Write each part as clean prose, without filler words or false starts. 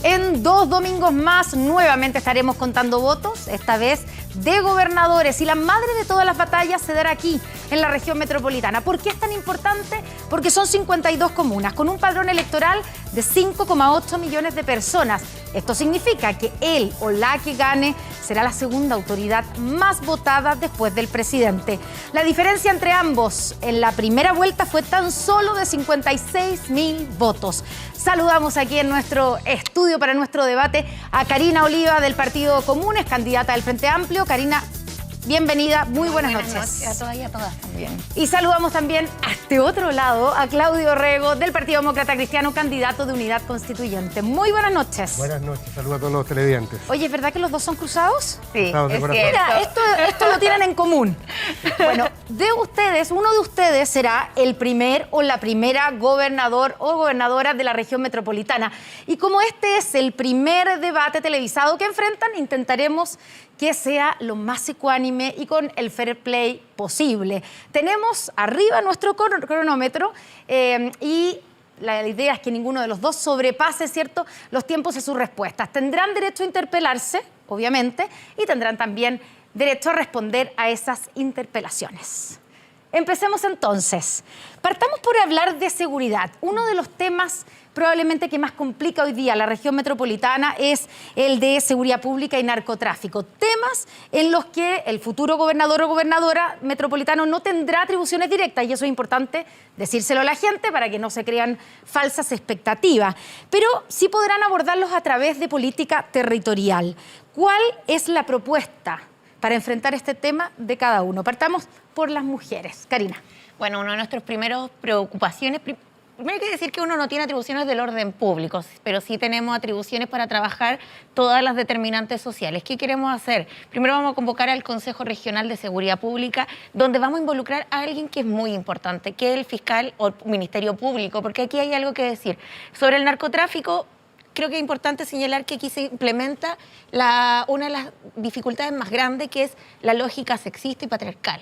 En 2 domingos más nuevamente estaremos contando votos, esta vez de gobernadores, y la madre de todas las batallas se dará aquí, en la región metropolitana. ¿Por qué es tan importante? Porque son 52 comunas, con un padrón electoral de 5,8 millones de personas. Esto significa que él o la que gane será la segunda autoridad más votada después del presidente. La diferencia entre ambos en la primera vuelta fue tan solo de 56.000 votos. Saludamos aquí en nuestro estudio para nuestro debate a Karina Oliva del Partido Comunes, candidata del Frente Amplio. Karina, bienvenida, muy buenas noches. A todas y a todas también. Y saludamos también a este otro lado a Claudio Rego del Partido Demócrata Cristiano, candidato de Unidad Constituyente. Muy buenas noches. Buenas noches, saludos a todos los televidentes. Oye, ¿es verdad que los dos son cruzados? Sí, es cierto. Mira, esto lo tienen en común. Bueno, uno de ustedes será el primer o la primera gobernador o gobernadora de la región metropolitana. Y como este es el primer debate televisado que enfrentan, intentaremos que sea lo más ecuánime y con el fair play posible. Tenemos arriba nuestro cronómetro y la idea es que ninguno de los dos sobrepase, ¿cierto?, los tiempos de sus respuestas. Tendrán derecho a interpelarse, obviamente, y tendrán también derecho a responder a esas interpelaciones. Empecemos entonces. Partamos por hablar de seguridad. Uno de los temas probablemente que más complica hoy día la región metropolitana es el de seguridad pública y narcotráfico. Temas en los que el futuro gobernador o gobernadora metropolitano no tendrá atribuciones directas, y eso es importante decírselo a la gente para que no se crean falsas expectativas. Pero sí podrán abordarlos a través de política territorial. ¿Cuál es la propuesta para enfrentar este tema de cada uno? Partamos por las mujeres. Karina. Bueno, una de nuestras primeras preocupaciones, primero hay que decir que uno no tiene atribuciones del orden público, pero sí tenemos atribuciones para trabajar todas las determinantes sociales. ¿Qué queremos hacer? Primero vamos a convocar al Consejo Regional de Seguridad Pública, donde vamos a involucrar a alguien que es muy importante, que es el fiscal o Ministerio Público, porque aquí hay algo que decir. Sobre el narcotráfico, creo que es importante señalar que aquí se implementa una de las dificultades más grandes, que es la lógica sexista y patriarcal.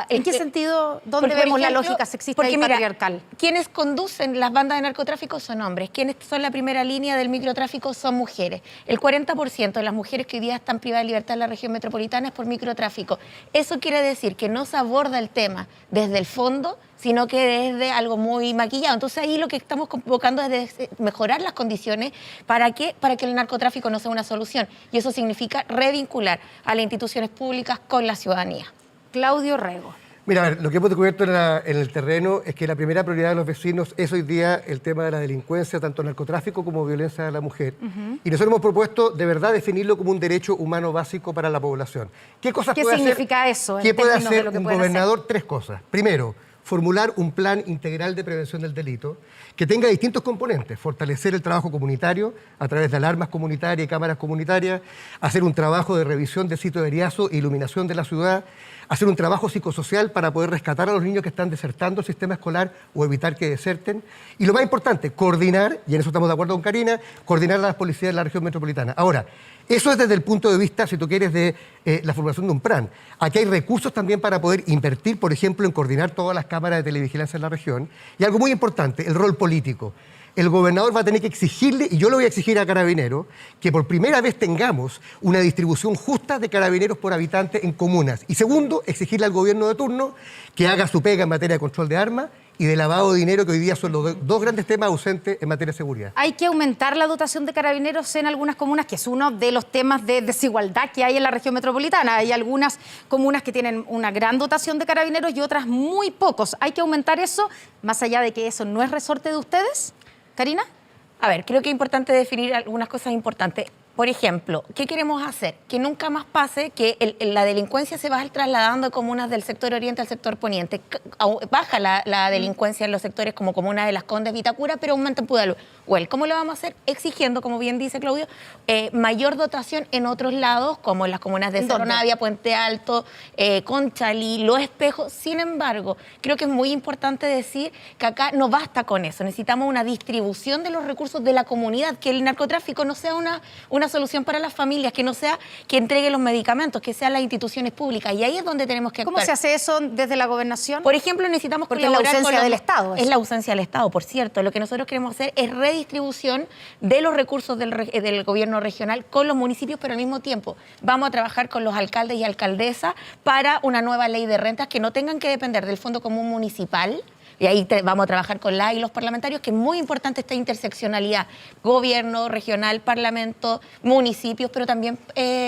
¿En qué sentido? ¿Dónde vemos la lógica sexista y patriarcal? Mira, quienes conducen las bandas de narcotráfico son hombres, quienes son la primera línea del microtráfico son mujeres. El 40% de las mujeres que hoy día están privadas de libertad en la región metropolitana es por microtráfico. Eso quiere decir que no se aborda el tema desde el fondo, sino que desde algo muy maquillado. Entonces ahí lo que estamos convocando es mejorar las condiciones para que el narcotráfico no sea una solución. Y eso significa revincular a las instituciones públicas con la ciudadanía. Claudio Rego. Mira, a ver, lo que hemos descubierto en el terreno es que la primera prioridad de los vecinos es hoy día el tema de la delincuencia, tanto narcotráfico como violencia a la mujer. Y nosotros hemos propuesto de verdad definirlo como un derecho humano básico para la población. ¿Qué significa eso? ¿Qué puede hacer un gobernador? 3 cosas. Primero, formular un plan integral de prevención del delito que tenga distintos componentes: fortalecer el trabajo comunitario a través de alarmas comunitarias y cámaras comunitarias, hacer un trabajo de revisión de sitios de eriazo e iluminación de la ciudad, hacer un trabajo psicosocial para poder rescatar a los niños que están desertando el sistema escolar o evitar que deserten. Y lo más importante, coordinar, y en eso estamos de acuerdo con Karina, coordinar a las policías de la región metropolitana. Ahora, eso es desde el punto de vista, si tú quieres, de la formulación de un plan. Aquí hay recursos también para poder invertir, por ejemplo, en coordinar todas las cámaras de televigilancia en la región. Y algo muy importante, el rol político. El gobernador va a tener que exigirle, y yo lo voy a exigir a Carabineros, que por primera vez tengamos una distribución justa de carabineros por habitante en comunas. Y segundo, exigirle al gobierno de turno que haga su pega en materia de control de armas y de lavado de dinero, que hoy día son los dos grandes temas ausentes en materia de seguridad. Hay que aumentar la dotación de carabineros en algunas comunas, que es uno de los temas de desigualdad que hay en la región metropolitana. Hay algunas comunas que tienen una gran dotación de carabineros y otras muy pocos. ¿Hay que aumentar eso, más allá de que eso no es resorte de ustedes? ¿Karina? A ver, creo que es importante definir algunas cosas importantes. Por ejemplo, ¿qué queremos hacer? Que nunca más pase que la delincuencia se va trasladando de comunas del sector oriente al sector poniente. Baja la delincuencia en los sectores como comunas de Las Condes, Vitacura, pero aumenta en Pudahuel. ¿Cómo lo vamos a hacer? Exigiendo, como bien dice Claudio, mayor dotación en otros lados, como en las comunas de Cerro Navia, Puente Alto, Conchalí, Los Espejos. Sin embargo, creo que es muy importante decir que acá no basta con eso. Necesitamos una distribución de los recursos de la comunidad, que el narcotráfico no sea una una solución para las familias, que no sea que entregue los medicamentos, que sean las instituciones públicas. Y ahí es donde tenemos que actuar. ¿Cómo se hace eso desde la gobernación? Por ejemplo, necesitamos porque es la ausencia del Estado. Es la ausencia del Estado, por cierto. Lo que nosotros queremos hacer es redistribución de los recursos del gobierno regional con los municipios, pero al mismo tiempo vamos a trabajar con los alcaldes y alcaldesas para una nueva ley de rentas que no tengan que depender del Fondo Común Municipal. Y ahí vamos a trabajar con la y los parlamentarios, que es muy importante esta interseccionalidad, gobierno, regional, parlamento, municipios, pero también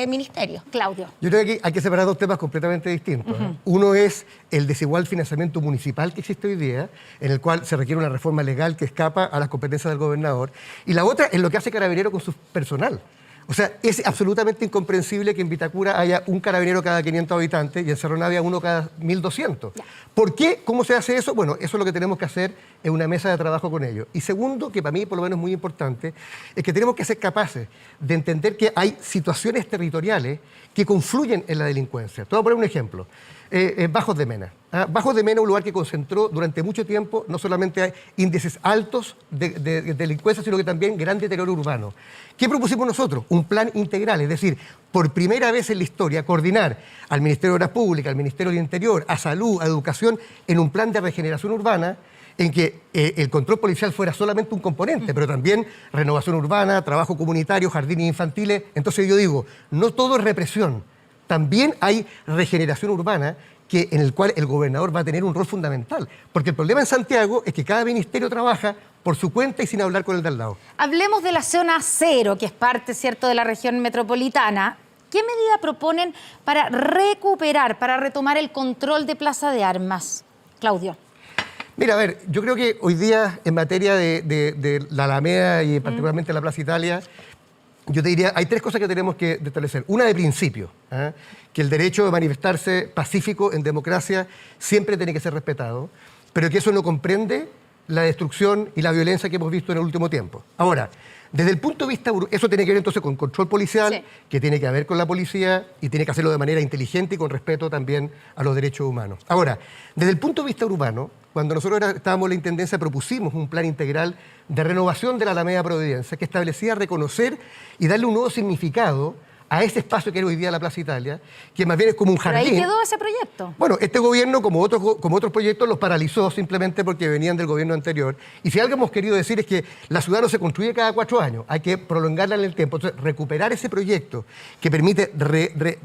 ministerios. Claudio. Yo creo que hay que separar dos temas completamente distintos. Uno es el desigual financiamiento municipal que existe hoy día, en el cual se requiere una reforma legal que escapa a las competencias del gobernador. Y la otra es lo que hace Carabinero con su personal. O sea, es absolutamente incomprensible que en Vitacura haya un carabinero cada 500 habitantes y en Cerro Navia uno cada 1.200. ¿Por qué? ¿Cómo se hace eso? Bueno, eso es lo que tenemos que hacer en una mesa de trabajo con ellos. Y segundo, que para mí por lo menos es muy importante, es que tenemos que ser capaces de entender que hay situaciones territoriales que confluyen en la delincuencia. Te voy a poner un ejemplo. Bajos de Mena. Bajos de Mena es un lugar que concentró durante mucho tiempo no solamente índices altos de delincuencia, sino que también gran deterioro urbano. ¿Qué propusimos nosotros? Un plan integral, es decir, por primera vez en la historia, coordinar al Ministerio de Obras Públicas, al Ministerio del Interior, a Salud, a Educación, en un plan de regeneración urbana en que el control policial fuera solamente un componente, pero también renovación urbana, trabajo comunitario, jardines infantiles. Entonces yo digo, no todo es represión. También hay regeneración urbana en el cual el gobernador va a tener un rol fundamental. Porque el problema en Santiago es que cada ministerio trabaja por su cuenta y sin hablar con el de al lado. Hablemos de la zona cero, que es parte, ¿cierto?, de la región metropolitana. ¿Qué medida proponen para recuperar, para retomar el control de Plaza de Armas? Claudio. Mira, a ver, yo creo que hoy día en materia de la Alameda y particularmente la Plaza Italia, yo te diría, hay tres cosas que tenemos que establecer. Una de principio, que el derecho de manifestarse pacífico en democracia siempre tiene que ser respetado, pero que eso no comprende la destrucción y la violencia que hemos visto en el último tiempo. Ahora, desde el punto de vista, eso tiene que ver entonces con control policial, sí, que tiene que ver con la policía y tiene que hacerlo de manera inteligente y con respeto también a los derechos humanos. Ahora, desde el punto de vista urbano, cuando nosotros estábamos en la Intendencia propusimos un plan integral de renovación de la Alameda Providencia que establecía reconocer y darle un nuevo significado a ese espacio que era hoy día la Plaza Italia, que más bien es como un jardín. ¿Pero ahí quedó ese proyecto? Bueno, este gobierno, como otros proyectos, los paralizó simplemente porque venían del gobierno anterior. Y si algo hemos querido decir es que la ciudad no se construye cada 4 años, hay que prolongarla en el tiempo. Entonces, recuperar ese proyecto que permite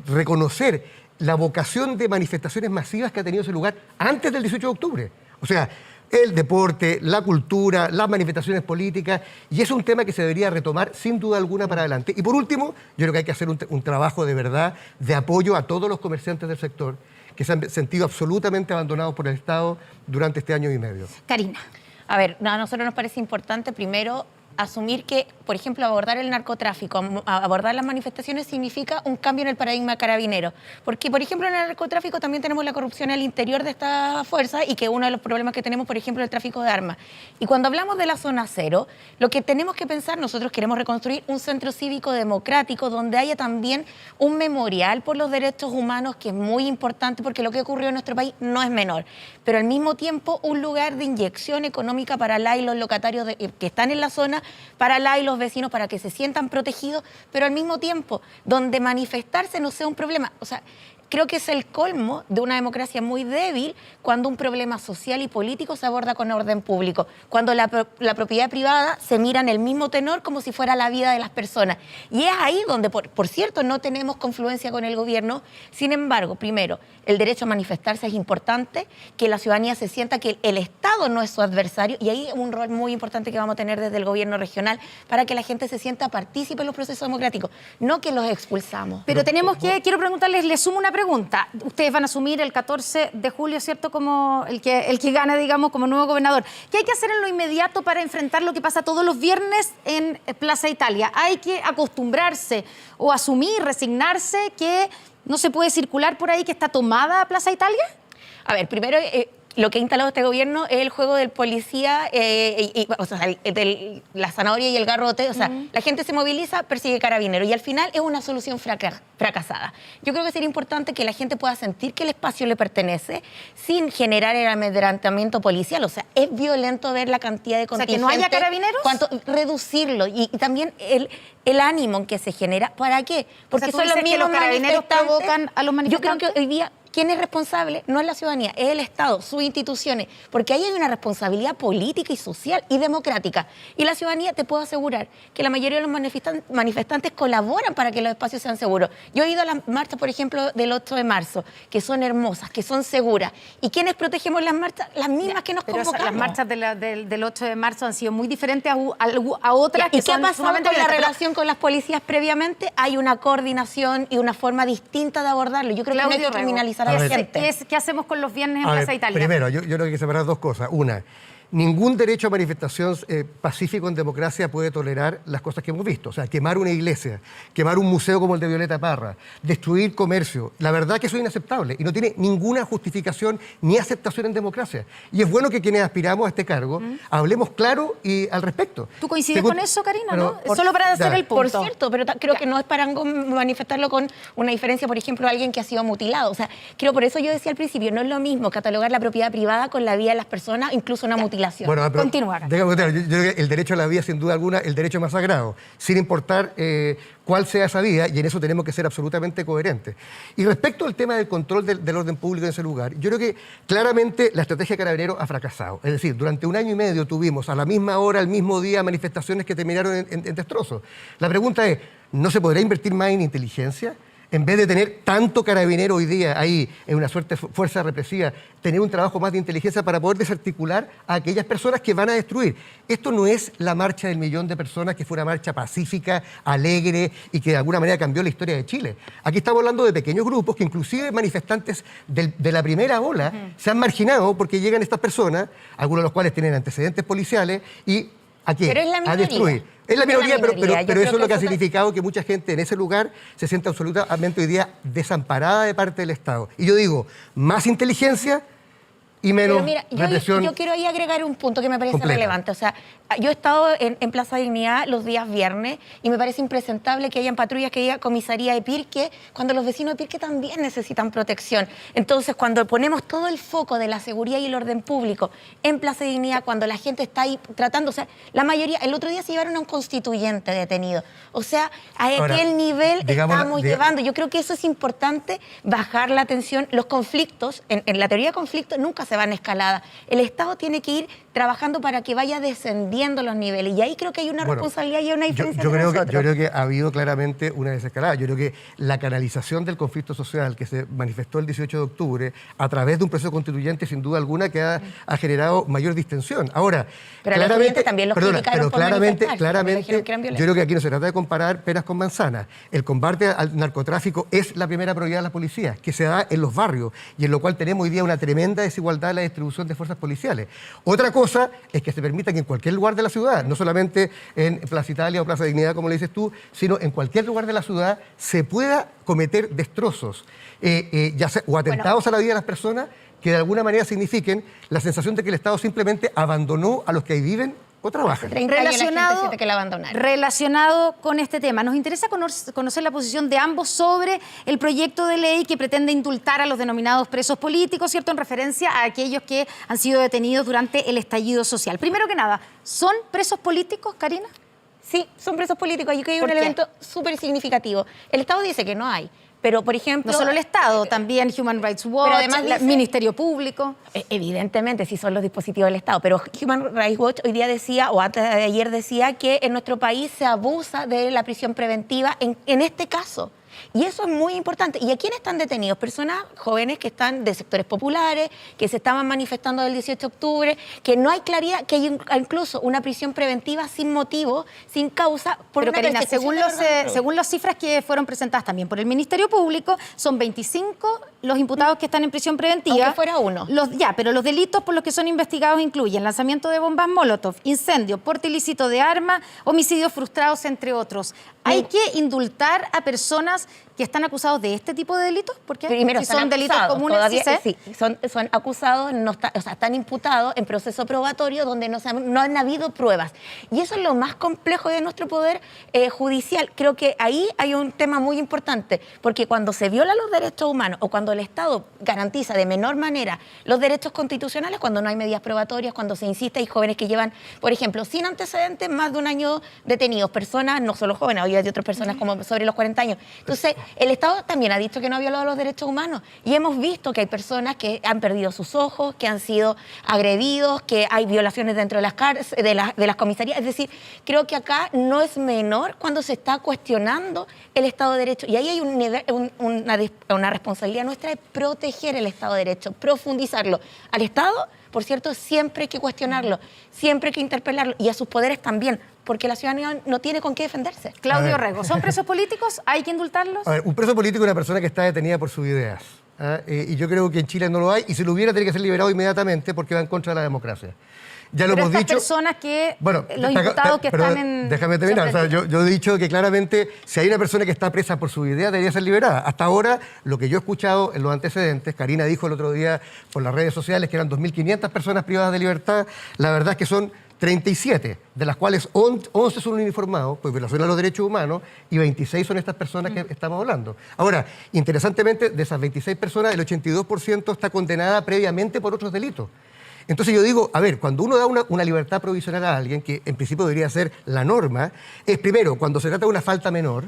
reconocer la vocación de manifestaciones masivas que ha tenido ese lugar antes del 18 de octubre. O sea, el deporte, la cultura, las manifestaciones políticas, y es un tema que se debería retomar sin duda alguna para adelante. Y por último, yo creo que hay que hacer un trabajo de verdad de apoyo a todos los comerciantes del sector que se han sentido absolutamente abandonados por el Estado durante este año y medio. Karina. A ver, a nosotros nos parece importante primero asumir que, por ejemplo, abordar el narcotráfico, abordar las manifestaciones significa un cambio en el paradigma carabinero. Porque, por ejemplo, en el narcotráfico también tenemos la corrupción al interior de esta fuerza y que uno de los problemas que tenemos, por ejemplo, es el tráfico de armas. Y cuando hablamos de la zona cero, lo que tenemos que pensar, nosotros queremos reconstruir un centro cívico democrático donde haya también un memorial por los derechos humanos, que es muy importante porque lo que ocurrió en nuestro país no es menor. Pero al mismo tiempo un lugar de inyección económica para la y los locatarios que están en la zona, para la y los vecinos, para que se sientan protegidos, pero al mismo tiempo donde manifestarse no sea un problema. O sea, creo que es el colmo de una democracia muy débil cuando un problema social y político se aborda con orden público, cuando la propiedad privada se mira en el mismo tenor como si fuera la vida de las personas. Y es ahí donde, por cierto, no tenemos confluencia con el gobierno. Sin embargo, primero, el derecho a manifestarse es importante, que la ciudadanía se sienta que el Estado no es su adversario, y ahí un rol muy importante que vamos a tener desde el gobierno regional para que la gente se sienta partícipe en los procesos democráticos, no que los expulsamos. Pero tenemos que, quiero preguntarles, les sumo una pregunta. Ustedes van a asumir el 14 de julio, ¿cierto?, como el que gana, digamos, como nuevo gobernador. ¿Qué hay que hacer en lo inmediato para enfrentar lo que pasa todos los viernes en Plaza Italia? ¿Hay que acostumbrarse o asumir, resignarse que no se puede circular por ahí, que está tomada Plaza Italia? A ver, primero lo que ha instalado este gobierno es el juego del policía, o sea, la zanahoria y el garrote. O sea, la gente se moviliza, persigue carabineros y al final es una solución fracasada. Yo creo que sería importante que la gente pueda sentir que el espacio le pertenece sin generar el amedrentamiento policial. O sea, es violento ver la cantidad de contingentes. O sea, que no haya carabineros. Reducirlo y también el ánimo en que se genera. ¿Para qué? Porque son los mismos que los carabineros provocan a los manifestantes. Yo creo que hoy día ¿quién es responsable? No es la ciudadanía, es el Estado, sus instituciones, porque ahí hay una responsabilidad política y social y democrática. Y la ciudadanía, te puedo asegurar que la mayoría de los manifestantes colaboran para que los espacios sean seguros. Yo he ido a las marchas, por ejemplo, del 8 de marzo, que son hermosas, que son seguras. ¿Y quiénes protegemos las marchas? Las mismas que nos convocamos. Las marchas del 8 de marzo han sido muy diferentes a otras. ¿Y qué ha pasado con la relación con las policías previamente? Hay una coordinación y una forma distinta de abordarlo. Yo creo que no hay que criminalizar a la gente. ¿Qué hacemos con los viernes en Plaza Italia? Primero, yo creo que hay que separar dos cosas. Una, ningún derecho a manifestación pacífico en democracia puede tolerar las cosas que hemos visto. O sea, quemar una iglesia, quemar un museo como el de Violeta Parra, destruir comercio. La verdad que eso es inaceptable y no tiene ninguna justificación ni aceptación en democracia. Y es bueno que quienes aspiramos a este cargo hablemos claro y al respecto. ¿Tú coincides con eso, Karina? ¿No? Solo para hacer el punto. Por cierto, pero creo que no es para manifestarlo con una diferencia, por ejemplo, a alguien que ha sido mutilado. O sea, creo, por eso yo decía al principio, no es lo mismo catalogar la propiedad privada con la vida de las personas, incluso una mutilación. Bueno, continuar. Yo creo que el derecho a la vida, sin duda alguna, el derecho más sagrado, sin importar cuál sea esa vida, y en eso tenemos que ser absolutamente coherentes. Y respecto al tema del control del orden público en ese lugar, yo creo que claramente la estrategia de Carabineros ha fracasado. Es decir, durante 1 año y medio tuvimos a la misma hora, al mismo día, manifestaciones que terminaron en destrozos. La pregunta es, ¿no se podrá invertir más en inteligencia? En vez de tener tanto carabinero hoy día ahí en una suerte de fuerza represiva, tener un trabajo más de inteligencia para poder desarticular a aquellas personas que van a destruir. Esto no es la marcha del 1.000.000 de personas, que fue una marcha pacífica, alegre y que de alguna manera cambió la historia de Chile. Aquí estamos hablando de pequeños grupos que inclusive manifestantes de la primera ola se han marginado porque llegan estas personas, algunos de los cuales tienen antecedentes policiales y ¿a qué? Pero es la minoría. A destruir. Es la minoría, pero eso es lo que ha eso significado que mucha gente en ese lugar se siente absolutamente hoy día desamparada de parte del Estado. Y yo digo, más inteligencia y menos represión. Yo quiero ahí agregar un punto que me parece completa. relevante. O sea, yo he estado en Plaza Dignidad los días viernes y me parece impresentable que hayan patrullas que diga comisaría de Pirque, cuando los vecinos de Pirque también necesitan protección. Entonces, cuando ponemos todo el foco de la seguridad y el orden público en Plaza Dignidad, cuando la gente está ahí tratando, o sea, la mayoría, el otro día se llevaron a un constituyente detenido. O sea, a aquel nivel estamos llevando. Yo creo que eso es importante, bajar la tensión. Los conflictos, en la teoría de conflictos, nunca se van a escalada. El Estado tiene que ir trabajando para que vaya descendiendo los niveles. Y ahí creo que hay una responsabilidad y una diferencia yo creo que ha habido claramente una desescalada. Yo creo que la canalización del conflicto social que se manifestó el 18 de octubre a través de un proceso constituyente, sin duda alguna, que ha generado mayor distensión. Ahora, pero claramente también los criticaron por claramente, yo creo que aquí no se trata de comparar peras con manzanas. El combate al narcotráfico es la primera prioridad de la policía, que se da en los barrios y en lo cual tenemos hoy día una tremenda desigualdad en la distribución de fuerzas policiales. Otra cosa es que se permita que en cualquier lugar de la ciudad, no solamente en Plaza Italia o Plaza Dignidad, como le dices tú, sino en cualquier lugar de la ciudad, se pueda cometer destrozos o atentados a la vida de las personas que de alguna manera signifiquen la sensación de que el Estado simplemente abandonó a los que ahí viven o trabajan. Relacionado con este tema, nos interesa conocer la posición de ambos sobre el proyecto de ley que pretende indultar a los denominados presos políticos, ¿cierto?, en referencia a aquellos que han sido detenidos durante el estallido social. Primero que nada, ¿son presos políticos, Karina? Sí, son presos políticos. Yo creo que hay un elemento súper significativo. El Estado dice que no hay. Pero, por ejemplo... No solo el Estado, también Human Rights Watch, el Ministerio Público. Evidentemente, sí son los dispositivos del Estado, pero Human Rights Watch hoy día decía, o antes de ayer decía, que en nuestro país se abusa de la prisión preventiva en este caso. Y eso es muy importante. ¿Y a quiénes están detenidos? Personas jóvenes que están de sectores populares, que se estaban manifestando el 18 de octubre, que no hay claridad, que hay incluso una prisión preventiva sin motivo, sin causa, por Pero, una Karina, según las cifras que fueron presentadas también por el Ministerio Público, son 25 los imputados que están en prisión preventiva. Aunque fuera uno. Pero los delitos por los que son investigados incluyen lanzamiento de bombas Molotov, incendio, porte ilícito de armas, homicidios frustrados, entre otros. Hay que indultar a personas que están acusados de este tipo de delitos? Porque primero, si son delitos comunes, todavía, sí, son acusados, están imputados en proceso probatorio donde no han habido pruebas. Y eso es lo más complejo de nuestro poder judicial. Creo que ahí hay un tema muy importante, porque cuando se violan los derechos humanos o cuando el Estado garantiza de menor manera los derechos constitucionales, cuando no hay medidas probatorias, cuando se insiste, hay jóvenes que llevan, por ejemplo, sin antecedentes, más de un año detenidos, personas, no solo jóvenes, hoy hay otras personas como sobre los 40 años. Entonces, el Estado también ha dicho que no ha violado los derechos humanos y hemos visto que hay personas que han perdido sus ojos, que han sido agredidos, que hay violaciones dentro de las de las comisarías. Es decir, creo que acá no es menor cuando se está cuestionando el Estado de Derecho. Y ahí hay una responsabilidad nuestra de proteger el Estado de Derecho, profundizarlo. Al Estado, por cierto, siempre hay que cuestionarlo, siempre hay que interpelarlo y a sus poderes también, porque la ciudadanía no tiene con qué defenderse. Claudio Rego, ¿son presos políticos? ¿Hay que indultarlos? A ver, un preso político es una persona que está detenida por sus ideas. Y yo creo que en Chile no lo hay, y si lo hubiera, tiene que ser liberado inmediatamente porque va en contra de la democracia. Ya lo pero hemos estas dicho. personas que, Bueno, los imputados que están en... Déjame terminar. O sea, yo he dicho que claramente si hay una persona que está presa por su idea, debería ser liberada. Hasta ahora, lo que yo he escuchado en los antecedentes, Karina dijo el otro día por las redes sociales que eran 2.500 personas privadas de libertad, la verdad es que son 37, de las cuales 11 son uniformados, pues violación a los derechos humanos, y 26 son estas personas que estamos hablando. Ahora, interesantemente, de esas 26 personas, el 82% está condenada previamente por otros delitos. Entonces yo digo, a ver, cuando uno da una libertad provisional a alguien, que en principio debería ser la norma, es primero, cuando se trata de una falta menor,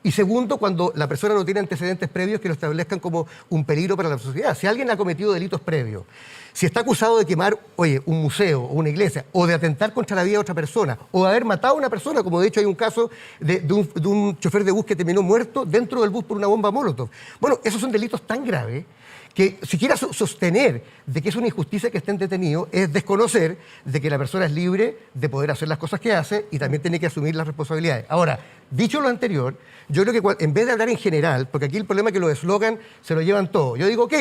y segundo, cuando la persona no tiene antecedentes previos que lo establezcan como un peligro para la sociedad. Si alguien ha cometido delitos previos, si está acusado de quemar, un museo o una iglesia, o de atentar contra la vida de otra persona, o de haber matado a una persona, como de hecho hay un caso de un chofer de bus que terminó muerto dentro del bus por una bomba Molotov. Bueno, esos son delitos tan graves que siquiera sostener de que es una injusticia que estén detenidos es desconocer de que la persona es libre de poder hacer las cosas que hace y también tiene que asumir las responsabilidades. Ahora, dicho lo anterior, yo creo que en vez de hablar en general, porque aquí el problema es que los eslogan se lo llevan todo, yo digo, ok,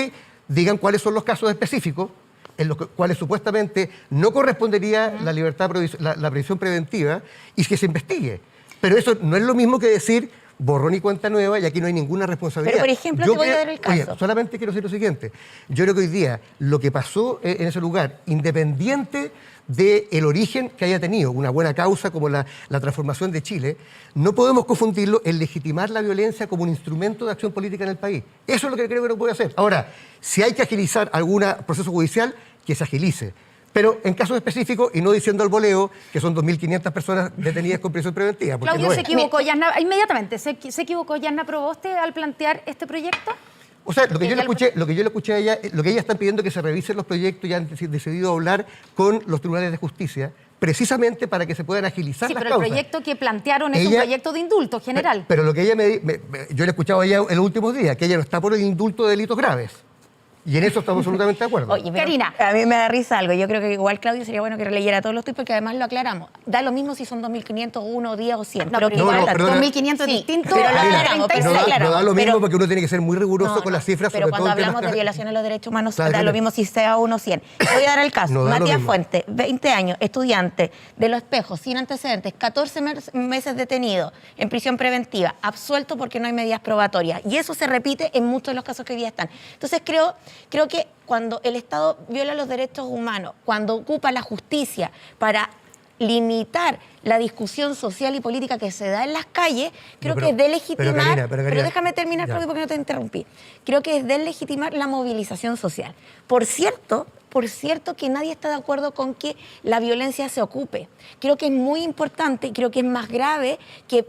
digan cuáles son los casos específicos en los cuales supuestamente no correspondería la libertad, la prisión preventiva, y que se investigue. Pero eso no es lo mismo que decir borrón y cuenta nueva, y aquí no hay ninguna responsabilidad. Pero, por ejemplo, te voy a dar el caso. Oye, solamente quiero decir lo siguiente. Yo creo que hoy día lo que pasó en ese lugar, independiente del origen que haya tenido, una buena causa como la transformación de Chile, no podemos confundirlo en legitimar la violencia como un instrumento de acción política en el país. Eso es lo que creo que no puede hacer. Ahora, si hay que agilizar algún proceso judicial, que se agilice. Pero en casos específicos, y no diciendo al voleo, que son 2.500 personas detenidas con prisión preventiva. Claudio, no se equivocó inmediatamente. ¿Se equivocó Yarna Proboste al plantear este proyecto? O sea, lo que yo le escuché a ella, lo que ellas están pidiendo es que se revisen los proyectos y han decidido hablar con los tribunales de justicia, precisamente para que se puedan agilizar las causas. Sí, pero el proyecto que plantearon es un proyecto de indulto general. Pero lo que ella yo le he escuchado a ella en los últimos días, que ella no está por el indulto de delitos graves. Y en eso estamos absolutamente de acuerdo. Oye, Karina, a mí me da risa algo. Yo creo que igual, Claudio, sería bueno que releyera todos los tweets porque además lo aclaramos. Da lo mismo si son 2.500, 1, 10 o 100. No, pero igual 2.500 distintos. Pero lo aclaramos. No da lo mismo porque uno tiene que ser muy riguroso con las cifras. Pero cuando hablamos de violación a los derechos humanos, da lo mismo si sea 1 o 100. Voy a dar el caso. Matías Fuentes, 20 años, estudiante de Los Espejos, sin antecedentes, 14 meses detenido en prisión preventiva, absuelto porque no hay medidas probatorias. Y eso se repite en muchos de los casos que hoy día están. Entonces creo que cuando el Estado viola los derechos humanos, cuando ocupa la justicia para limitar la discusión social y política que se da en las calles, creo que es deslegitimar... Pero déjame terminar, Claudio, porque no te interrumpí. Creo que es deslegitimar la movilización social. Por cierto que nadie está de acuerdo con que la violencia se ocupe. Creo que es muy importante y creo que es más grave que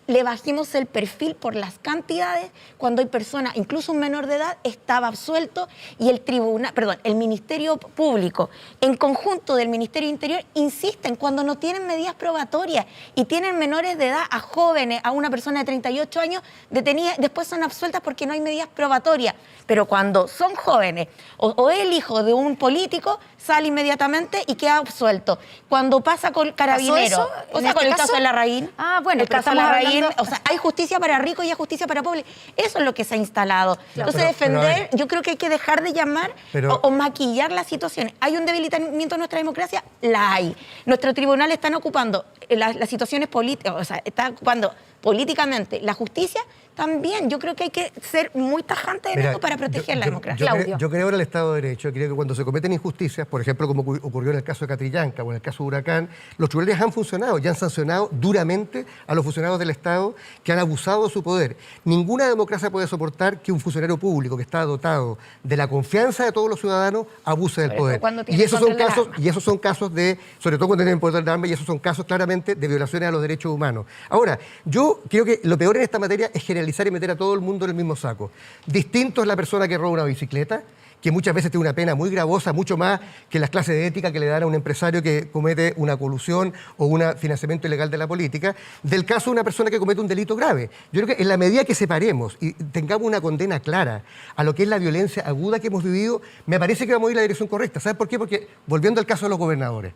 le bajemos el perfil por las cantidades cuando hay personas, incluso un menor de edad, estaba absuelto y el Ministerio Público, en conjunto del Ministerio Interior, insisten cuando no tienen medidas probatorias y tienen menores de edad a jóvenes, a una persona de 38 años detenida, después son absueltas porque no hay medidas probatorias. Pero cuando son jóvenes o el hijo de un político, sale inmediatamente y queda absuelto. Cuando pasa con Carabineros, o sea, con el caso de Larraín, el caso de Larraín, o sea, hay justicia para ricos y hay justicia para pobres. Eso es lo que se ha instalado. Claro, entonces, yo creo que hay que dejar de llamar o maquillar las situaciones. ¿Hay un debilitamiento de nuestra democracia? La hay. Nuestros tribunales están ocupando las situaciones políticas, o sea, está cuando políticamente la justicia también, yo creo que hay que ser muy tajante en esto para proteger la democracia. Yo creo en el Estado de Derecho, creo que cuando se cometen injusticias, por ejemplo, como ocurrió en el caso de Catrillanca o en el caso de Huracán, los tribunales han funcionado y han sancionado duramente a los funcionarios del Estado que han abusado de su poder. Ninguna democracia puede soportar que un funcionario público que está dotado de la confianza de todos los ciudadanos abuse del poder. Y esos son casos de, sobre todo cuando tienen poder de armas, y esos son casos claramente de violaciones a los derechos humanos. Ahora, yo creo que lo peor en esta materia es generalizar y meter a todo el mundo en el mismo saco. Distinto es la persona que roba una bicicleta, que muchas veces tiene una pena muy gravosa, mucho más que las clases de ética que le dan a un empresario que comete una colusión o un financiamiento ilegal de la política, del caso de una persona que comete un delito grave. Yo creo que en la medida que separemos y tengamos una condena clara a lo que es la violencia aguda que hemos vivido, me parece que vamos a ir en la dirección correcta. ¿Sabes por qué? Porque, volviendo al caso de los gobernadores,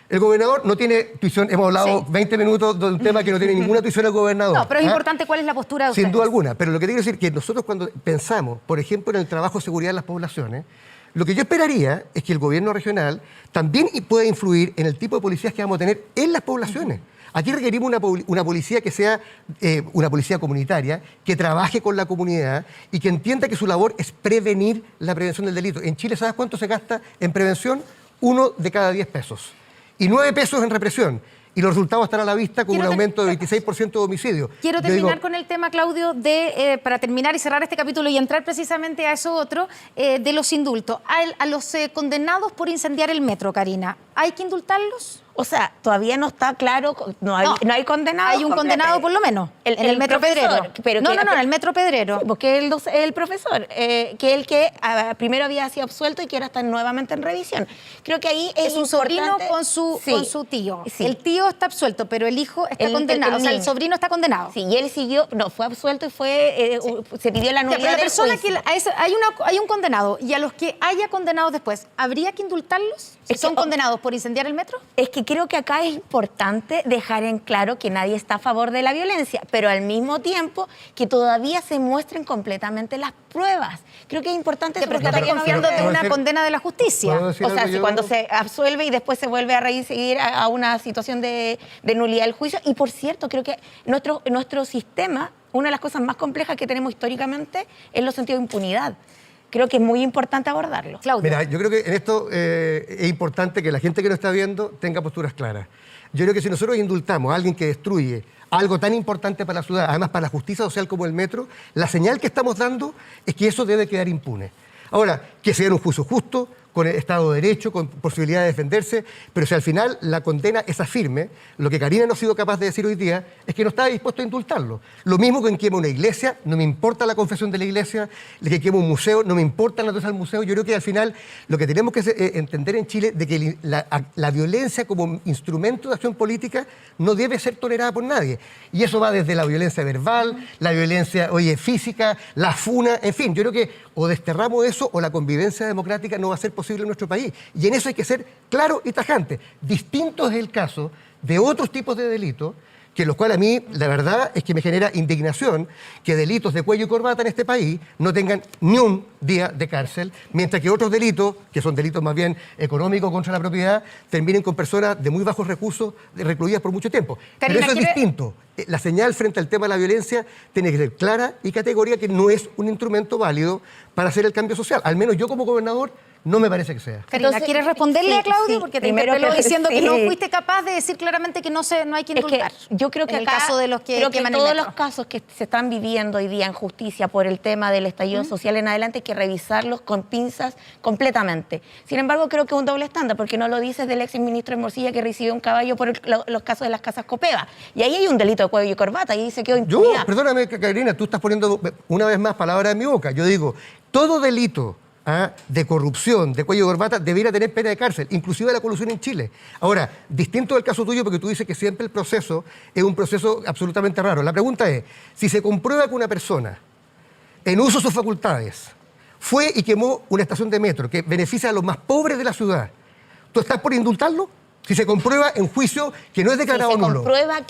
el gobernador no tiene tuición, hemos hablado 20 minutos de un tema que no tiene ninguna tuición el gobernador. No, pero es importante cuál es la postura de ustedes. Sin duda alguna, pero lo que quiero decir es que nosotros cuando pensamos, por ejemplo, en el trabajo de seguridad de las poblaciones, lo que yo esperaría es que el gobierno regional también pueda influir en el tipo de policías que vamos a tener en las poblaciones. Aquí requerimos una policía que sea una policía comunitaria, que trabaje con la comunidad y que entienda que su labor es prevenir la prevención del delito. En Chile, ¿sabes cuánto se gasta en prevención? 1 de cada 10 pesos. Y 9 pesos en represión. Y los resultados están a la vista con un aumento de 26% de homicidios. Quiero terminar con el tema, Claudio, para terminar y cerrar este capítulo y entrar precisamente a eso otro, de los indultos. A los condenados por incendiar el metro, Karina, ¿hay que indultarlos? O sea, todavía no está claro, no hay condenado. Hay un condenado por lo menos, en el Metro Pedrero. Pero no, en el Metro Pedrero. Sí, porque el profesor, que el que primero había sido absuelto y que ahora está nuevamente en revisión. Creo que ahí es un sobrino con su tío. Sí. El tío está absuelto, pero el hijo está condenado. O sea, el sobrino está condenado. Sí, y él siguió, fue absuelto y se pidió la nulidad del juicio. Hay un condenado, y a los que haya condenados después, ¿habría que indultarlos? Si son condenados por incendiar el metro. Es que creo que acá es importante dejar en claro que nadie está a favor de la violencia, pero al mismo tiempo que todavía se muestren completamente las pruebas. Creo que es importante... Pero está confiando de una condena de la justicia. O sea, si cuando se absuelve y después se vuelve a seguir a una situación de nulidad del juicio. Y por cierto, creo que nuestro sistema, una de las cosas más complejas que tenemos históricamente es los sentidos de impunidad. Creo que es muy importante abordarlo. Claudio. Mira, yo creo que en esto es importante que la gente que nos está viendo tenga posturas claras. Yo creo que si nosotros indultamos a alguien que destruye algo tan importante para la ciudad, además para la justicia social como el metro, la señal que estamos dando es que eso debe quedar impune. Ahora, que sea un juicio justo, con el Estado de Derecho, con posibilidad de defenderse, pero si al final la condena es firme, lo que Karina no ha sido capaz de decir hoy día es que no está dispuesto a indultarlo. Lo mismo que en quema una iglesia, no me importa la confesión de la iglesia, que quema un museo, no me importa la naturaleza del museo. Yo creo que al final lo que tenemos que entender en Chile de que la violencia como instrumento de acción política no debe ser tolerada por nadie. Y eso va desde la violencia verbal, la violencia física, la funa, en fin. Yo creo que o desterramos eso o la convivencia democrática no va a ser posible en nuestro país. Y en eso hay que ser claro y tajante. Distinto es el caso de otros tipos de delitos, que los cuales a mí, la verdad, es que me genera indignación que delitos de cuello y corbata en este país no tengan ni un día de cárcel, mientras que otros delitos, que son delitos más bien económicos contra la propiedad, terminen con personas de muy bajos recursos recluidas por mucho tiempo. Karina, pero eso es distinto. La señal frente al tema de la violencia tiene que ser clara y categórica, que no es un instrumento válido para hacer el cambio social. Al menos yo como gobernador no me parece que sea. Karina, Entonces, ¿quieres responderle a Claudio? sí, Porque te interpeló diciendo que no fuiste capaz de decir claramente que no hay que indultar. Es que yo creo que en el acá, caso de los que creo que queman todos el metro. los casos que se están viviendo hoy día en justicia por el tema del estallido social en adelante hay que revisarlos con pinzas completamente. Sin embargo, creo que es un doble estándar, porque no lo dices del ex ministro de Morcilla que recibió un caballo por los casos de las casas Copeva. Y ahí hay un delito de cuello y corbata, y ahí se quedó impunidad. Perdóname, Karina, tú estás poniendo una vez más palabras en mi boca. Yo digo, todo delito de corrupción, de cuello de corbata, debiera tener pena de cárcel, inclusive la colusión en Chile. Ahora, distinto del caso tuyo, porque tú dices que siempre el proceso es un proceso absolutamente raro. La pregunta es, si se comprueba que una persona, en uso de sus facultades, fue y quemó una estación de metro que beneficia a los más pobres de la ciudad, ¿tú estás por indultarlo? Si se comprueba en juicio que no es declarado nulo. Si se comprueba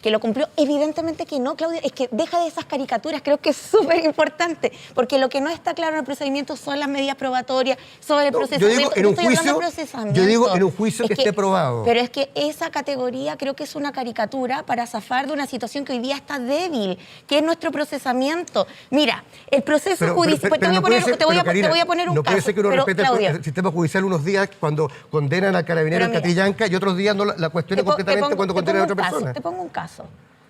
que lo cumplió, evidentemente que no, Claudia. Es que deja de esas caricaturas, creo que es súper importante, porque lo que no está claro en el procedimiento son las medidas probatorias, sobre el procesamiento. Yo digo en un juicio que esté probado. Pero es que esa categoría creo que es una caricatura para zafar de una situación que hoy día está débil, que es nuestro procesamiento. Mira, el proceso judicial... Te voy a poner un caso. No puede ser que uno respete el sistema judicial unos días cuando condenan al carabinero en Catrillanca y otros días no la cuestione completamente cuando condenan a otra persona. Te pongo un caso.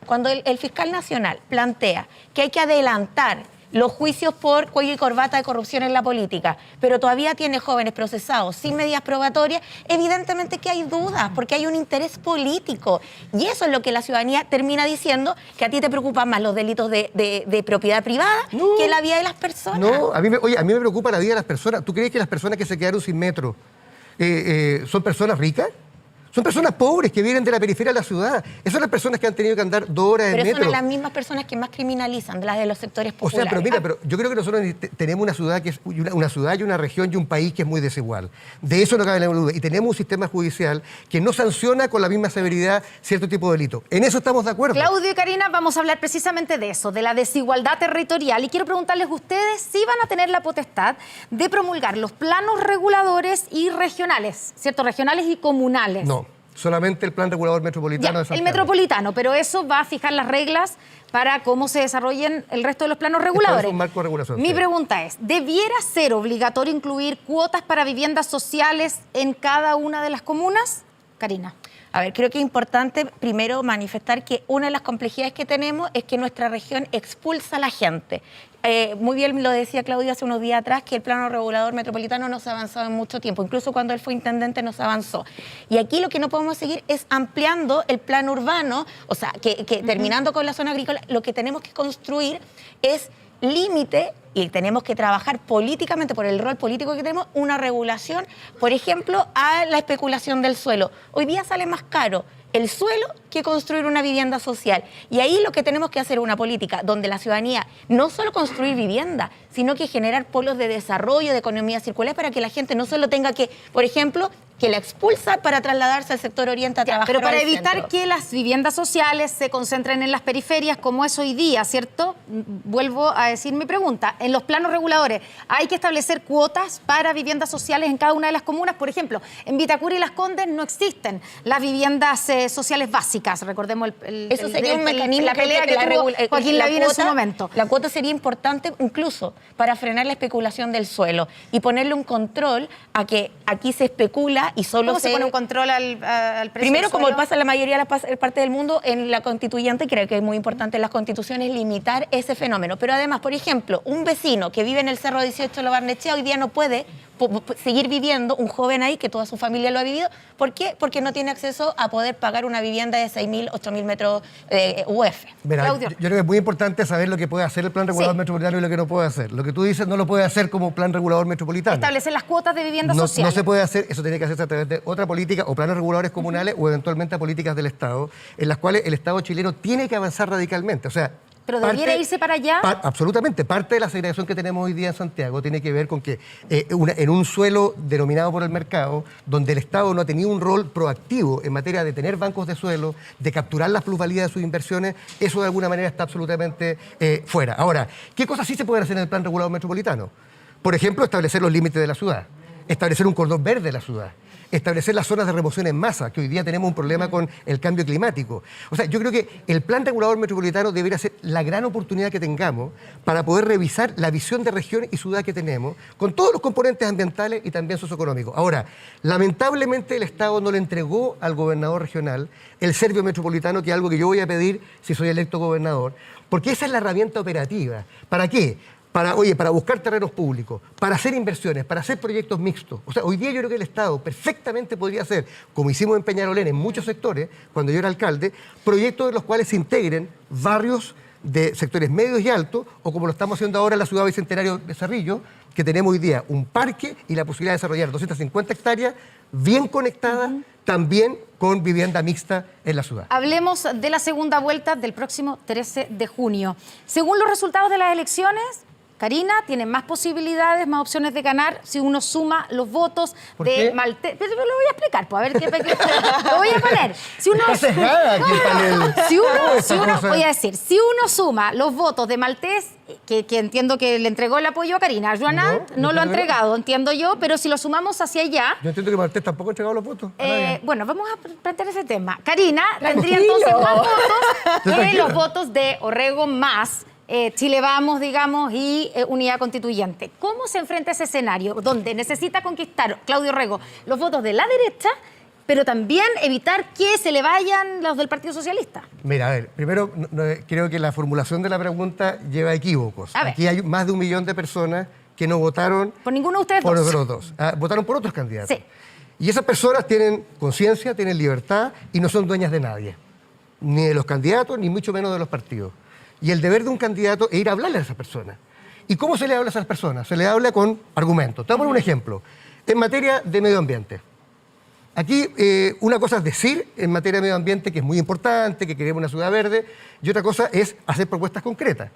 Cuando el fiscal nacional plantea que hay que adelantar los juicios por cuello y corbata de corrupción en la política, pero todavía tiene jóvenes procesados sin medidas probatorias, evidentemente que hay dudas, porque hay un interés político. Y eso es lo que la ciudadanía termina diciendo, que a ti te preocupan más los delitos de propiedad privada que la vida de las personas. No, a mí me preocupa la vida de las personas. ¿Tú crees que las personas que se quedaron sin metro son personas ricas? Son personas pobres que vienen de la periferia de la ciudad. Esas son las personas que han tenido que andar 2 horas en metro. Pero son las mismas personas que más criminalizan, las de los sectores populares. O sea, pero mira, pero yo creo que nosotros tenemos una ciudad que es una ciudad y una región y un país que es muy desigual. De eso no cabe la duda. Y tenemos un sistema judicial que no sanciona con la misma severidad cierto tipo de delito. En eso estamos de acuerdo. Claudio y Karina, vamos a hablar precisamente de eso, de la desigualdad territorial. Y quiero preguntarles, ¿ustedes sí van a tener la potestad de promulgar los planos reguladores y regionales, ¿cierto? Regionales y comunales. No. Solamente el plan regulador metropolitano de Santiago. El metropolitano, pero eso va a fijar las reglas para cómo se desarrollen el resto de los planos reguladores. Es un marco de regulación. Mi pregunta es, ¿debiera ser obligatorio incluir cuotas para viviendas sociales en cada una de las comunas? Karina. A ver, creo que es importante primero manifestar que una de las complejidades que tenemos es que nuestra región expulsa a la gente. Muy bien lo decía Claudio hace unos días atrás, que el plano regulador metropolitano no se ha avanzado en mucho tiempo. Incluso cuando él fue intendente no se avanzó. Y aquí lo que no podemos seguir es ampliando el plano urbano, o sea, que terminando con la zona agrícola, lo que tenemos que construir es límite, y tenemos que trabajar políticamente, por el rol político que tenemos, una regulación, por ejemplo, a la especulación del suelo. Hoy día sale más caro el suelo que construir una vivienda social. Y ahí lo que tenemos que hacer es una política donde la ciudadanía no solo construir vivienda, sino que generar polos de desarrollo, de economía circular, para que la gente no solo tenga que, por ejemplo, que la expulsa para trasladarse al sector oriente a trabajar. Pero para evitar que las viviendas sociales se concentren en las periferias, como es hoy día, ¿cierto? Vuelvo a decir mi pregunta. En los planos reguladores, ¿hay que establecer cuotas para viviendas sociales en cada una de las comunas? Por ejemplo, en Vitacura y Las Condes no existen las viviendas sociales básicas. Recordemos eso sería un mecanismo, la pelea que tuvo Joaquín Lavín en su momento. La cuota sería importante incluso para frenar la especulación del suelo y ponerle un control a que aquí se especula y solo ¿Cómo se pone un control al precio Primero, del suelo? como pasa en la mayoría de las partes del mundo, en la constituyente, creo que es muy importante en las constituciones limitar ese fenómeno. Pero además, por ejemplo, un vecino que vive en el Cerro 18 de Lo Barnechea hoy día no puede seguir viviendo, un joven ahí que toda su familia lo ha vivido. ¿Por qué? Porque no tiene acceso a poder pagar una vivienda de 6.000, 8.000 metros UF. Mira, yo creo que es muy importante saber lo que puede hacer el plan regulador metropolitano y lo que no puede hacer. Lo que tú dices no lo puede hacer como plan regulador metropolitano. Establecer las cuotas de vivienda social. No se puede hacer, eso tiene que hacerse a través de otra política o planes reguladores comunales o eventualmente a políticas del Estado, en las cuales el Estado chileno tiene que avanzar radicalmente. O sea, ¿pero debiera irse para allá? Absolutamente. Parte de la segregación que tenemos hoy día en Santiago tiene que ver con que en un suelo denominado por el mercado, donde el Estado no ha tenido un rol proactivo en materia de tener bancos de suelo, de capturar las plusvalías de sus inversiones, eso de alguna manera está absolutamente fuera. Ahora, ¿qué cosas sí se pueden hacer en el plan regulador metropolitano? Por ejemplo, establecer los límites de la ciudad, establecer un cordón verde de la ciudad, establecer las zonas de remoción en masa, que hoy día tenemos un problema con el cambio climático. O sea, yo creo que el plan regulador metropolitano debería ser la gran oportunidad que tengamos para poder revisar la visión de región y ciudad que tenemos, con todos los componentes ambientales y también socioeconómicos. Ahora, lamentablemente el Estado no le entregó al gobernador regional el Servio Metropolitano, que es algo que yo voy a pedir si soy electo gobernador, porque esa es la herramienta operativa. ¿Para qué? Para buscar terrenos públicos, para hacer inversiones, para hacer proyectos mixtos. O sea, hoy día yo creo que el Estado perfectamente podría hacer, como hicimos en Peñalolén en muchos sectores, cuando yo era alcalde, proyectos en los cuales se integren barrios de sectores medios y altos, o como lo estamos haciendo ahora en la ciudad bicentenario de Cerrillo, que tenemos hoy día un parque y la posibilidad de desarrollar 250 hectáreas bien conectadas, también con vivienda mixta en la ciudad. Hablemos de la segunda vuelta del próximo 13 de junio. Según los resultados de las elecciones, Karina tiene más posibilidades, más opciones de ganar si uno suma los votos ¿Por de qué? Maltés. Pero lo voy a explicar, pues, a ver qué lo voy a poner. Si uno, Está sesgada aquí el panel. si uno, cosa. voy a decir, si uno suma los votos de Maltés, que entiendo que le entregó el apoyo a Karina, a Joanant no lo ha entregado, entiendo yo, pero si lo sumamos hacia allá, Yo entiendo que Maltés tampoco ha entregado los votos. a nadie. bueno, vamos a plantear ese tema. Karina tendría entonces más votos que Tranquila. los votos de Orrego más Chile Vamos, digamos, y Unidad Constituyente. ¿Cómo se enfrenta ese escenario donde necesita conquistar Claudio Orrego los votos de la derecha, pero también evitar que se le vayan los del Partido Socialista? Mira, a ver, primero creo que la formulación de la pregunta lleva equívocos. A ver. Aquí hay más de 1 millón de personas que no votaron Por ninguno de ustedes por dos. otros dos. Votaron por otros candidatos. Sí. Y esas personas tienen conciencia, tienen libertad y no son dueñas de nadie. Ni de los candidatos, ni mucho menos de los partidos. Y el deber de un candidato es ir a hablarle a esas personas. ¿Y cómo se le habla a esas personas? Se le habla con argumentos. Te voy a poner un ejemplo. En materia de medio ambiente. Aquí una cosa es decir en materia de medio ambiente que es muy importante, que queremos una ciudad verde, y otra cosa es hacer propuestas concretas.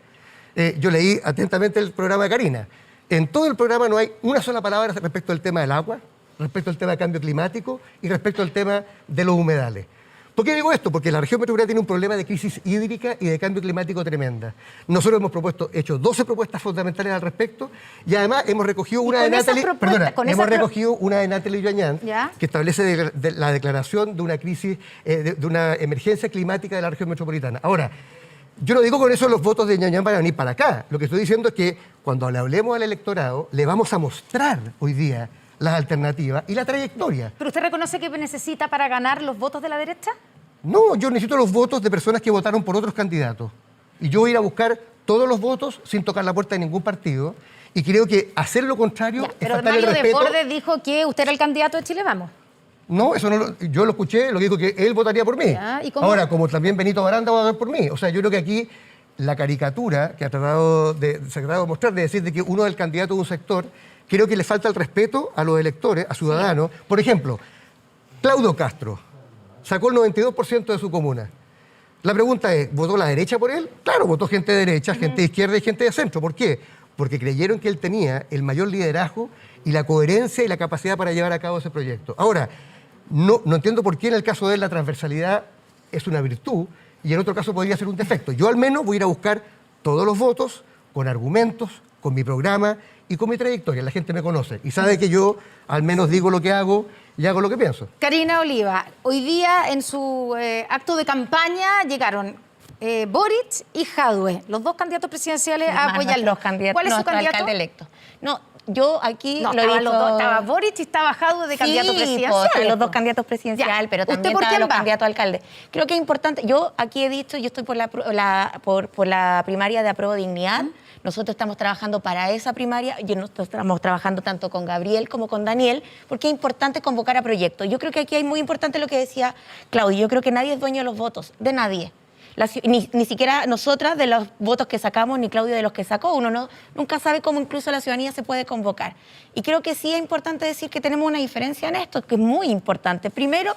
Yo leí atentamente el programa de Karina. En todo el programa no hay una sola palabra respecto al tema del agua, respecto al tema del cambio climático y respecto al tema de los humedales. ¿Por qué digo esto? Porque la región metropolitana tiene un problema de crisis hídrica y de cambio climático tremenda. Nosotros hemos hecho 12 propuestas fundamentales al respecto y además hemos recogido una de Natalie, recogido una de Natalie Joanant, ¿Ya? que establece la declaración de una crisis, de una emergencia climática de la región metropolitana. Ahora, yo no digo con eso los votos de Ñañán van a venir para acá. Lo que estoy diciendo es que cuando le hablemos al electorado, le vamos a mostrar hoy día las alternativas y la trayectoria. ¿Pero usted reconoce que necesita para ganar los votos de la derecha? No, yo necesito los votos de personas que votaron por otros candidatos. Y yo voy a ir a buscar todos los votos sin tocar la puerta de ningún partido. Y creo que hacer lo contrario Ya, es pero faltarle el Mario respeto. Desbordes dijo que usted era el candidato de Chile Vamos. No, eso no yo lo escuché, lo que dijo que él votaría por mí. Ya, ¿y cómo? Ahora, como también Benito Baranda va a votar por mí. O sea, yo creo que aquí la caricatura que se ha tratado de mostrar, de decir de que uno es el candidato de un sector, creo que le falta el respeto a los electores, a ciudadanos. Por ejemplo, Claudio Castro sacó el 92% de su comuna. La pregunta es, ¿votó la derecha por él? Claro, votó gente de derecha, gente de izquierda y gente de centro. ¿Por qué? Porque creyeron que él tenía el mayor liderazgo y la coherencia y la capacidad para llevar a cabo ese proyecto. Ahora, no entiendo por qué en el caso de él la transversalidad es una virtud y en otro caso podría ser un defecto. Yo al menos voy a ir a buscar todos los votos con argumentos, con mi programa y con mi trayectoria. La gente me conoce y sabe que yo al menos digo lo que hago y hago lo que pienso. Karina Oliva, hoy día en su acto de campaña llegaron Boric y Jadwe, los dos candidatos presidenciales a apoyarlo. ¿Cuál es su candidato? Alcalde electo. No, yo aquí No, lo he estaban dicho... los dos, estaba Boric y estaba Jadwe de candidato presidencial. pues, están los dos candidatos presidencial, Ya. pero ¿Usted también por están quién los va? candidatos a alcalde. Creo que es importante, yo aquí he dicho, yo estoy por la primaria de Apruebo Dignidad. Nosotros estamos trabajando para esa primaria y nosotros estamos trabajando tanto con Gabriel como con Daniel, porque es importante convocar a proyectos. Yo creo que aquí hay muy importante lo que decía Claudio. Yo creo que nadie es dueño de los votos, de nadie. Ni siquiera nosotras de los votos que sacamos, ni Claudio de los que sacó. Uno nunca sabe cómo incluso la ciudadanía se puede convocar. Y creo que sí es importante decir que tenemos una diferencia en esto, que es muy importante. Primero,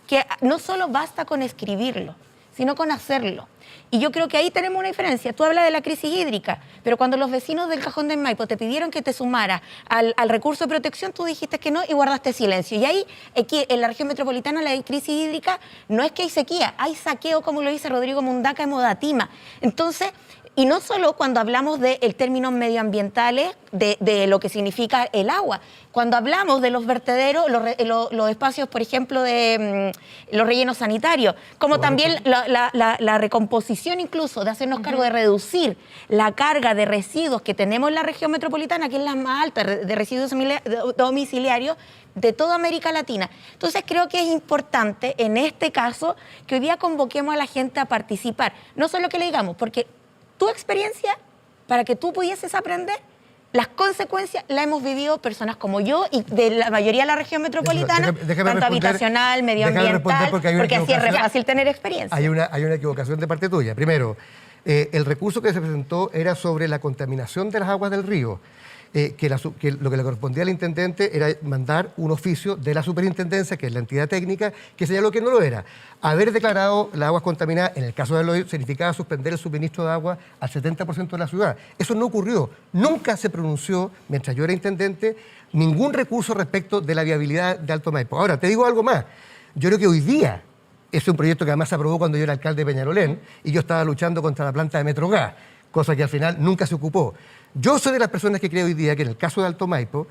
que no solo basta con escribirlo, sino con hacerlo. Y yo creo que ahí tenemos una diferencia. Tú hablas de la crisis hídrica, pero cuando los vecinos del Cajón del Maipo te pidieron que te sumaras al recurso de protección, tú dijiste que no y guardaste silencio. Y ahí, aquí en la región metropolitana, la crisis hídrica no es que hay sequía, hay saqueo, como lo dice Rodrigo Mundaca en Modatima. Entonces, y no solo cuando hablamos del términos medioambientales, de lo que significa el agua. Cuando hablamos de los vertederos, los espacios, por ejemplo, de los rellenos sanitarios, como también la recomposición incluso, de hacernos cargo de reducir la carga de residuos que tenemos en la región metropolitana, que es la más alta de residuos domiciliarios de toda América Latina. Entonces creo que es importante en este caso que hoy día convoquemos a la gente a participar. No solo que le digamos, porque tu experiencia, para que tú pudieses aprender, las consecuencias las hemos vivido personas como yo y de la mayoría de la región metropolitana, tanto habitacional, medioambiental, porque así es re fácil tener experiencia. Hay una equivocación de parte tuya. Primero, el recurso que se presentó era sobre la contaminación de las aguas del río. que lo que le correspondía al intendente era mandar un oficio de la superintendencia, que es la entidad técnica, que señaló que no lo era. Haber declarado las aguas contaminadas, en el caso de Loío, significaba suspender el suministro de agua al 70% de la ciudad. Eso no ocurrió. Nunca se pronunció, mientras yo era intendente, ningún recurso respecto de la viabilidad de Alto Maipo. Ahora, te digo algo más. Yo creo que hoy día, es un proyecto que además se aprobó cuando yo era alcalde de Peñalolén y yo estaba luchando contra la planta de Metrogas, cosa que al final nunca se ocupó. Yo soy de las personas que creo hoy día que en el caso de Alto Maipo,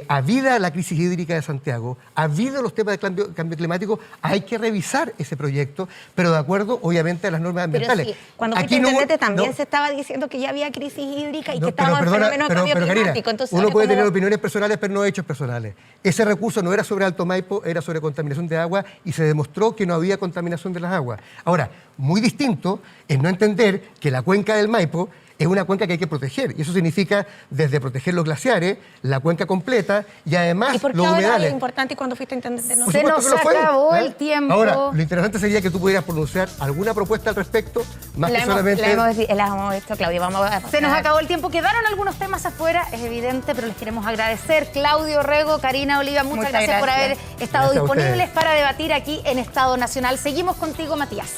habida la crisis hídrica de Santiago, habido los temas de cambio climático, hay que revisar ese proyecto, pero de acuerdo, obviamente, a las normas ambientales. Pero sí, cuando fuiste intendente también se estaba diciendo que ya había crisis hídrica y que estábamos en fenómeno de cambio climático. Entonces, uno puede tener opiniones personales, pero no hechos personales. Ese recurso no era sobre Alto Maipo, era sobre contaminación de agua y se demostró que no había contaminación de las aguas. Ahora, muy distinto es no entender que la cuenca del Maipo es una cuenca que hay que proteger. Y eso significa desde proteger los glaciares, la cuenca completa y además ¿Y por qué los ahora humedales. es importante cuando fuiste intendente? No? Se nos acabó el tiempo. Ahora, lo interesante sería que tú pudieras pronunciar alguna propuesta al respecto, más que solamente... La hemos hecho, Claudia. Vamos a... Se nos acabó el tiempo. Quedaron algunos temas afuera, es evidente, pero les queremos agradecer. Claudio Rego, Karina Oliva, muchas gracias por haber estado Gracias a disponibles ustedes. para debatir aquí en Estado Nacional. Seguimos contigo, Matías.